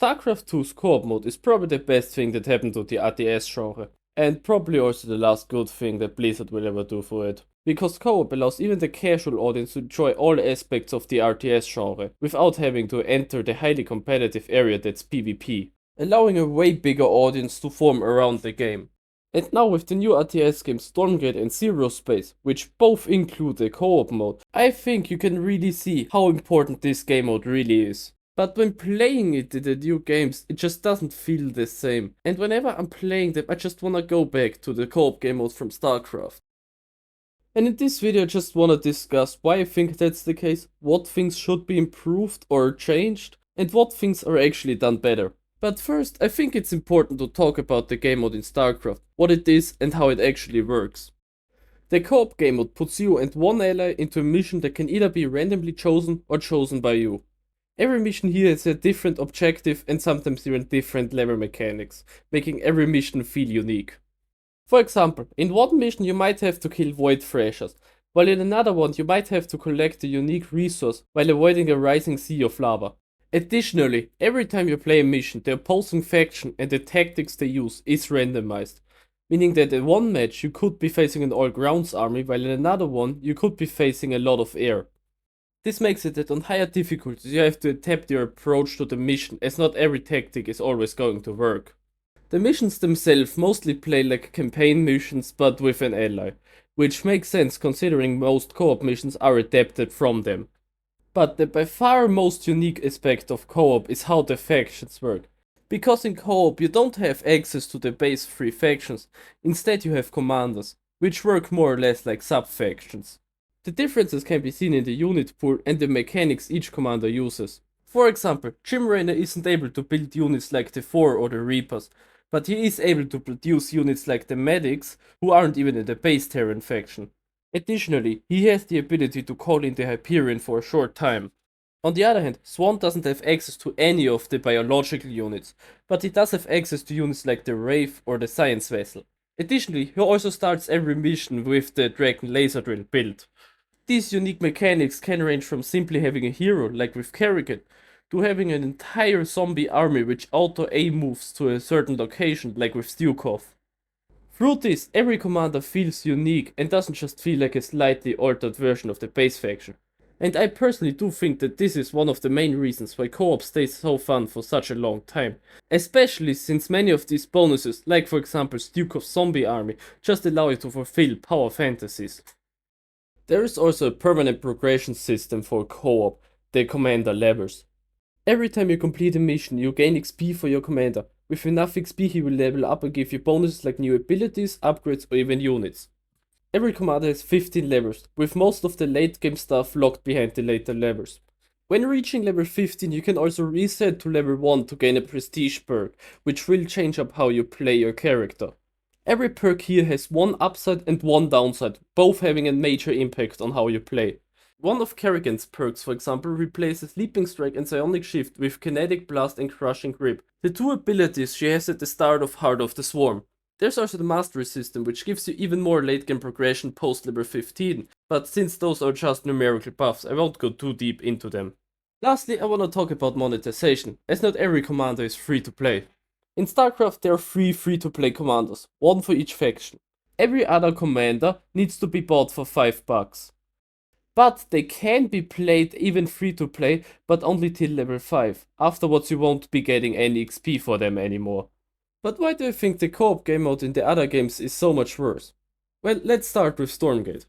StarCraft 2's co-op mode is probably the best thing that happened to the RTS genre, and probably also the last good thing that Blizzard will ever do for it. Because co-op allows even the casual audience to enjoy all aspects of the RTS genre, without having to enter the highly competitive area that's PvP, allowing a way bigger audience to form around the game. And now with the new RTS games Stormgate and Zero Space, which both include a co-op mode, I think you can really see how important this game mode really is. But when playing it in the new games, it just doesn't feel the same. And whenever I'm playing them, I just wanna go back to the co-op game mode from StarCraft. And in this video I just wanna discuss why I think that's the case, what things should be improved or changed, and what things are actually done better. But first, I think it's important to talk about the game mode in StarCraft, what it is and how it actually works. The co-op game mode puts you and one ally into a mission that can either be randomly chosen or chosen by you. Every mission here has a different objective and sometimes even different level mechanics, making every mission feel unique. For example, in one mission you might have to kill Void Thrashers, while in another one you might have to collect a unique resource while avoiding a rising sea of lava. Additionally, every time you play a mission, the opposing faction and the tactics they use is randomized, meaning that in one match you could be facing an all-grounds army, while in another one you could be facing a lot of air. This makes it that on higher difficulties you have to adapt your approach to the mission, as not every tactic is always going to work. The missions themselves mostly play like campaign missions but with an ally, which makes sense considering most co-op missions are adapted from them. But the by far most unique aspect of co-op is how the factions work. Because in co-op you don't have access to the base 3 factions, instead you have commanders, which work more or less like sub-factions. The differences can be seen in the unit pool and the mechanics each commander uses. For example, Jim Raynor isn't able to build units like the Thor or the Reapers, but he is able to produce units like the Medics, who aren't even in the base Terran faction. Additionally, he has the ability to call in the Hyperion for a short time. On the other hand, Swan doesn't have access to any of the biological units, but he does have access to units like the Wraith or the Science Vessel. Additionally, he also starts every mission with the Dragon Laser Drill build. These unique mechanics can range from simply having a hero, like with Kerrigan, to having an entire zombie army which auto-aim moves to a certain location, like with Stukov. Through this, every commander feels unique and doesn't just feel like a slightly altered version of the base faction. And I personally do think that this is one of the main reasons why co-op stays so fun for such a long time. Especially since many of these bonuses, like for example Stukov's zombie army, just allow you to fulfill power fantasies. There is also a permanent progression system for co-op, the commander levels. Every time you complete a mission, you gain XP for your commander. With enough XP he will level up and give you bonuses like new abilities, upgrades or even units. Every commander has 15 levels, with most of the late game stuff locked behind the later levels. When reaching level 15 you can also reset to level 1 to gain a prestige perk, which will change up how you play your character. Every perk here has one upside and one downside, both having a major impact on how you play. One of Kerrigan's perks, for example, replaces Leaping Strike and Psionic Shift with Kinetic Blast and Crushing Grip, the two abilities she has at the start of Heart of the Swarm. There's also the Mastery system, which gives you even more late game progression post level 15, but since those are just numerical buffs, I won't go too deep into them. Lastly, I wanna talk about monetization, as not every commander is free to play. In StarCraft there are 3 free-to-play commanders, one for each faction. Every other commander needs to be bought for $5. But they can be played even free-to-play, but only till level 5. Afterwards you won't be getting any XP for them anymore. But why do you think the co-op game mode in the other games is so much worse? Well, let's start with Stormgate.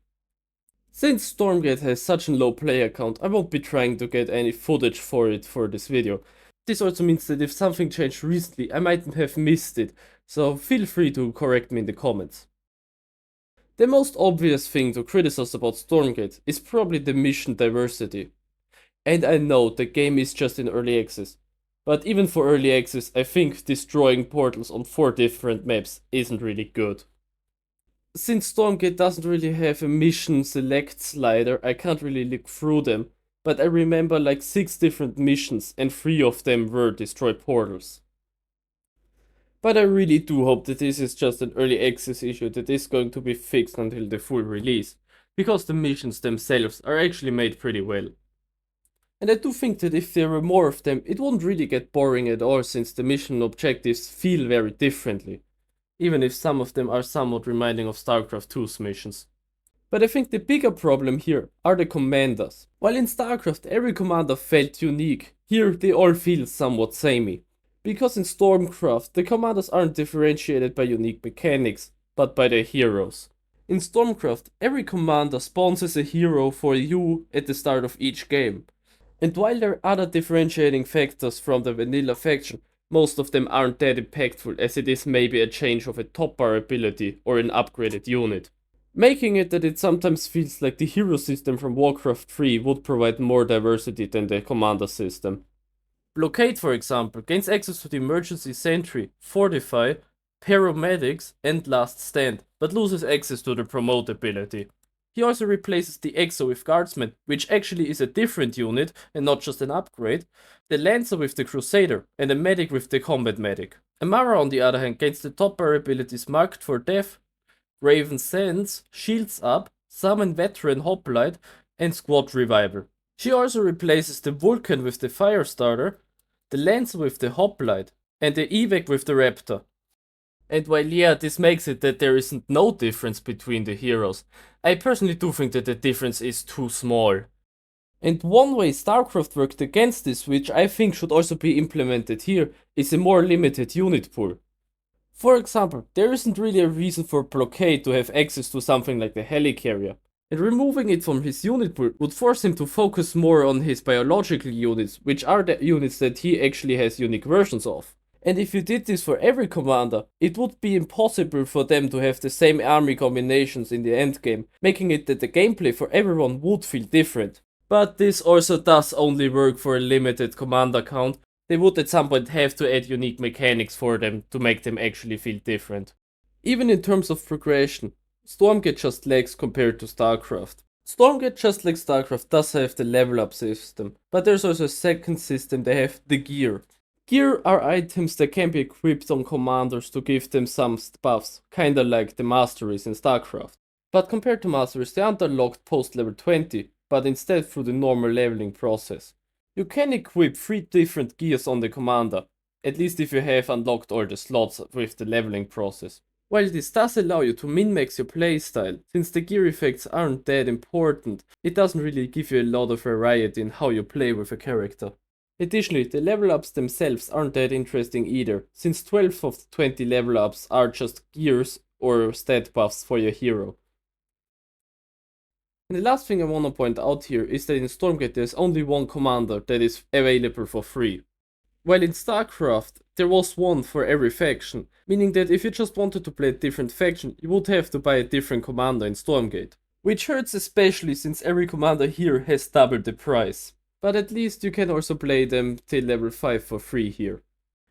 Since Stormgate has such a low player count, I won't be trying to get any footage for it for this video. This also means that if something changed recently, I might have missed it, so feel free to correct me in the comments. The most obvious thing to criticize about Stormgate is probably the mission diversity. And I know the game is just in early access, but even for early access I think destroying portals on 4 different maps isn't really good. Since Stormgate doesn't really have a mission select slider, I can't really look through them. But I remember like 6 different missions and 3 of them were destroy portals. But I really do hope that this is just an early access issue that is going to be fixed until the full release, because the missions themselves are actually made pretty well. And I do think that if there were more of them, it wouldn't really get boring at all since the mission objectives feel very differently, even if some of them are somewhat reminding of StarCraft 2's missions. But I think the bigger problem here are the commanders. While in StarCraft every commander felt unique, here they all feel somewhat samey. Because in Stormcraft the commanders aren't differentiated by unique mechanics, but by their heroes. In Stormcraft every commander spawns as a hero for you at the start of each game. And while there are other differentiating factors from the vanilla faction, most of them aren't that impactful as it is maybe a change of a top bar ability or an upgraded unit. Making it that it sometimes feels like the hero system from Warcraft 3 would provide more diversity than the commander system. Blockade, for example, gains access to the Emergency Sentry, Fortify, Paramedics, and Last Stand, but loses access to the Promote ability. He also replaces the Exo with Guardsman, which actually is a different unit and not just an upgrade, the Lancer with the Crusader, and the Medic with the Combat Medic. Amara, on the other hand, gains the top bar abilities Marked for Death, Raven Sands, Shields Up, Summon Veteran Hoplite, and Squad Revival. She also replaces the Vulcan with the Firestarter, the Lancer with the Hoplite, and the Evac with the Raptor. And while yeah, this makes it that there isn't no difference between the heroes, I personally do think that the difference is too small. And one way StarCraft worked against this, which I think should also be implemented here, is a more limited unit pool. For example, there isn't really a reason for Blockade to have access to something like the Helicarrier, and removing it from his unit pool would force him to focus more on his biological units, which are the units that he actually has unique versions of. And if you did this for every commander, it would be impossible for them to have the same army combinations in the endgame, making it that the gameplay for everyone would feel different. But this also does only work for a limited commander count. They would at some point have to add unique mechanics for them to make them actually feel different. Even in terms of progression, Stormgate just lags compared to StarCraft. Stormgate, just like StarCraft, does have the level up system, but there's also a second system. They have the gear. Gear are items that can be equipped on commanders to give them some buffs, kinda like the masteries in StarCraft. But compared to masteries, they aren't unlocked post level 20, but instead through the normal leveling process. You can equip 3 different gears on the commander, at least if you have unlocked all the slots with the leveling process. While this does allow you to min-max your playstyle, since the gear effects aren't that important, it doesn't really give you a lot of variety in how you play with a character. Additionally, the level ups themselves aren't that interesting either, since 12 of the 20 level ups are just gears or stat buffs for your hero. And the last thing I wanna point out here is that in Stormgate there's only one commander that is available for free. While in StarCraft there was one for every faction, meaning that if you just wanted to play a different faction, you would have to buy a different commander in Stormgate. Which hurts especially since every commander here has double the price. But at least you can also play them till level 5 for free here.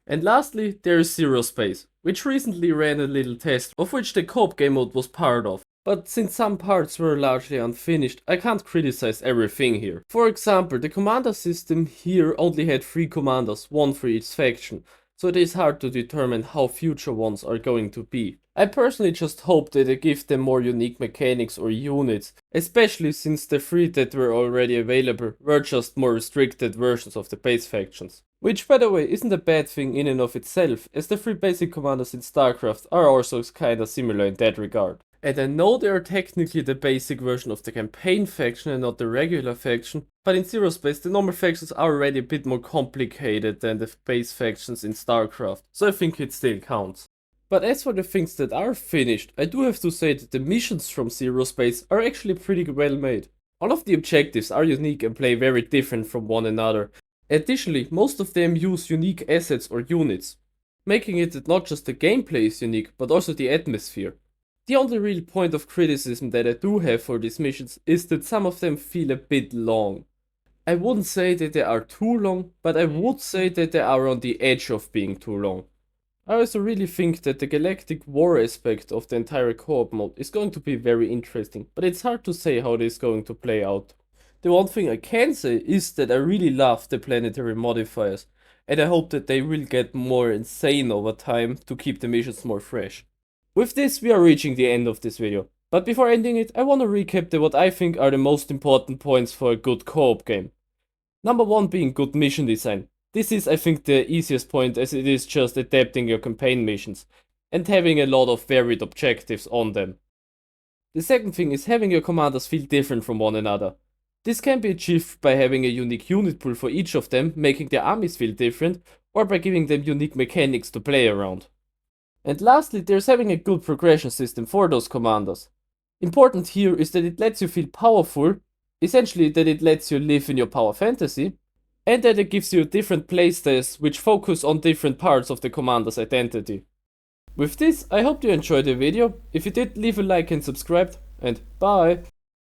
And lastly, there is Zero Space, which recently ran a little test, of which the co-op game mode was part of. But since some parts were largely unfinished, I can't criticize everything here. For example, the commander system here only had 3 commanders, one for each faction, so it is hard to determine how future ones are going to be. I personally just hope that they give them more unique mechanics or units, especially since the 3 that were already available were just more restricted versions of the base factions. Which, by the way, isn't a bad thing in and of itself, as the 3 basic commanders in StarCraft are also kinda similar in that regard. And I know they are technically the basic version of the campaign faction and not the regular faction, but in Zero Space the normal factions are already a bit more complicated than the base factions in StarCraft, so I think it still counts. But as for the things that are finished, I do have to say that the missions from Zero Space are actually pretty well made. All of the objectives are unique and play very different from one another. Additionally, most of them use unique assets or units, making it that not just the gameplay is unique, but also the atmosphere. The only real point of criticism that I do have for these missions is that some of them feel a bit long. I wouldn't say that they are too long, but I would say that they are on the edge of being too long. I also really think that the galactic war aspect of the entire co-op mode is going to be very interesting, but it's hard to say how it is going to play out. The one thing I can say is that I really love the planetary modifiers, and I hope that they will get more insane over time to keep the missions more fresh. With this, we are reaching the end of this video, but before ending it, I want to recap what I think are the most important points for a good co-op game. Number 1 being good mission design. This is, I think, the easiest point, as it is just adapting your campaign missions and having a lot of varied objectives on them. The second thing is having your commanders feel different from one another. This can be achieved by having a unique unit pool for each of them, making their armies feel different, or by giving them unique mechanics to play around. And lastly, there's having a good progression system for those commanders. Important here is that it lets you feel powerful, essentially that it lets you live in your power fantasy, and that it gives you different playstyles which focus on different parts of the commander's identity. With this, I hope you enjoyed the video. If you did, leave a like and subscribe, and bye!